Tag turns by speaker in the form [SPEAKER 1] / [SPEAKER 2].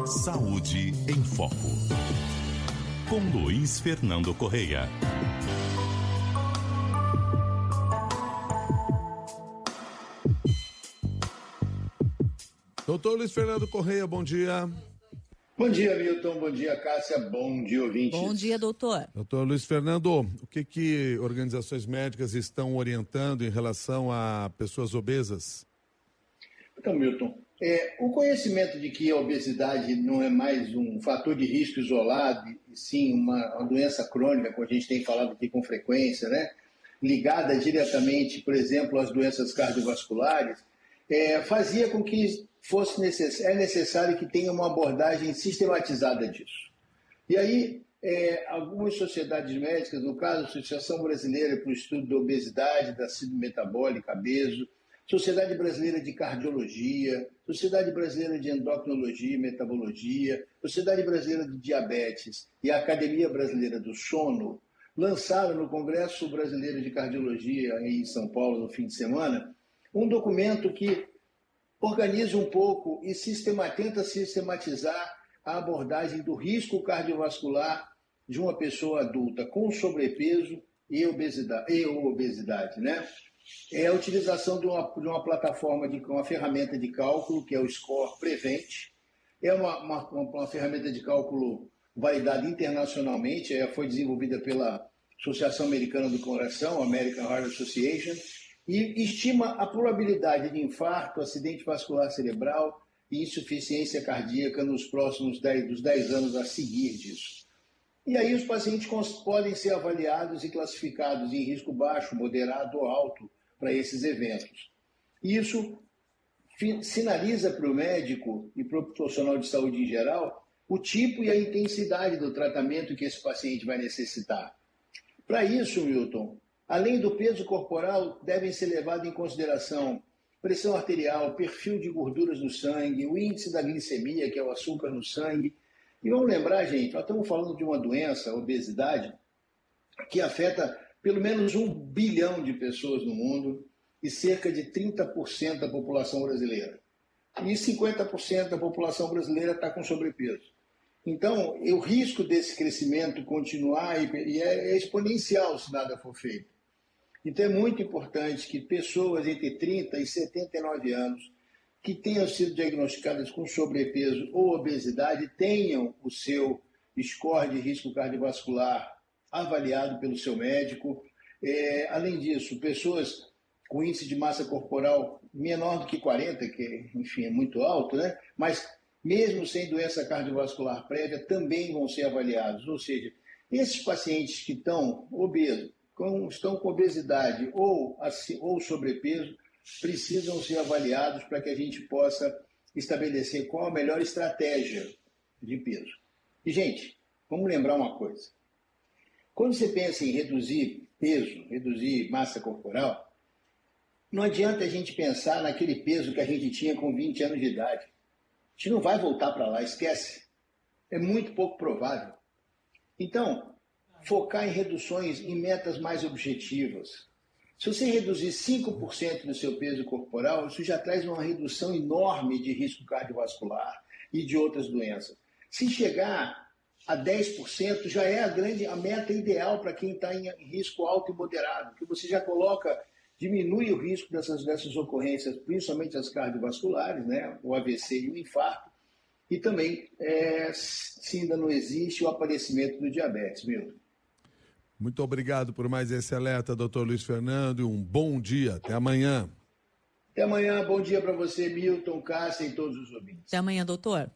[SPEAKER 1] Saúde em Foco, com Luiz Fernando Correia.
[SPEAKER 2] Doutor Luiz Fernando Correia, bom dia.
[SPEAKER 3] Bom dia, Milton. Bom dia, Cássia. Bom dia, ouvintes.
[SPEAKER 4] Bom dia, doutor.
[SPEAKER 2] Doutor Luiz Fernando, o que organizações médicas estão orientando em relação a pessoas obesas?
[SPEAKER 3] Então, Milton, o conhecimento de que a obesidade não é mais um fator de risco isolado, e sim uma doença crônica, como a gente tem falado aqui com frequência, né? Ligada diretamente, por exemplo, às doenças cardiovasculares, fazia com que fosse necessário que tenha uma abordagem sistematizada disso. E aí, algumas sociedades médicas, no caso, a Associação Brasileira para o Estudo da Obesidade, da Síndrome Metabólica, ABESO, Sociedade Brasileira de Cardiologia, Sociedade Brasileira de Endocrinologia e Metabologia, Sociedade Brasileira de Diabetes e a Academia Brasileira do Sono, lançaram no Congresso Brasileiro de Cardiologia em São Paulo no fim de semana, um documento que organiza um pouco e tenta sistematizar a abordagem do risco cardiovascular de uma pessoa adulta com sobrepeso e obesidade, né? É a utilização de uma plataforma, uma ferramenta de cálculo, que é o Score Prevent. É uma ferramenta de cálculo validada internacionalmente, foi desenvolvida pela Associação Americana do Coração, American Heart Association, e estima a probabilidade de infarto, acidente vascular cerebral e insuficiência cardíaca nos próximos 10 anos a seguir disso. E aí os pacientes podem ser avaliados e classificados em risco baixo, moderado ou alto para esses eventos. Isso sinaliza para o médico e para o profissional de saúde em geral o tipo e a intensidade do tratamento que esse paciente vai necessitar. Para isso, Milton, além do peso corporal, devem ser levados em consideração pressão arterial, perfil de gorduras no sangue, o índice da glicemia, que é o açúcar no sangue. E vamos lembrar, gente, nós estamos falando de uma doença, a obesidade, que afeta pelo menos 1 bilhão de pessoas no mundo e cerca de 30% da população brasileira. E 50% da população brasileira está com sobrepeso. Então, o risco desse crescimento continuar é exponencial se nada for feito. Então, é muito importante que pessoas entre 30 e 79 anos que tenham sido diagnosticadas com sobrepeso ou obesidade tenham o seu score de risco cardiovascular avaliado pelo seu médico. Além disso, pessoas com índice de massa corporal menor do que 40, que, enfim, é muito alto, né? Mas mesmo sem doença cardiovascular prévia, também vão ser avaliados. Ou seja, esses pacientes que estão obesos, estão com obesidade ou sobrepeso, precisam ser avaliados para que a gente possa estabelecer qual a melhor estratégia de peso. E, gente, vamos lembrar uma coisa. Quando você pensa em reduzir peso, reduzir massa corporal, não adianta a gente pensar naquele peso que a gente tinha com 20 anos de idade. A gente não vai voltar para lá, esquece. É muito pouco provável. Então, focar em reduções, em metas mais objetivas. Se você reduzir 5% do seu peso corporal, isso já traz uma redução enorme de risco cardiovascular e de outras doenças. Se chegar a 10%, já é a meta ideal para quem está em risco alto e moderado, que você já diminui o risco dessas ocorrências, principalmente as cardiovasculares, né, o AVC e o infarto, e também, se ainda não existe, o aparecimento do diabetes, Milton.
[SPEAKER 2] Muito obrigado por mais esse alerta, doutor Luiz Fernando, e um bom dia. Até amanhã.
[SPEAKER 3] Até amanhã. Bom dia para você, Milton, Cássia e todos os ouvintes.
[SPEAKER 4] Até amanhã, doutor.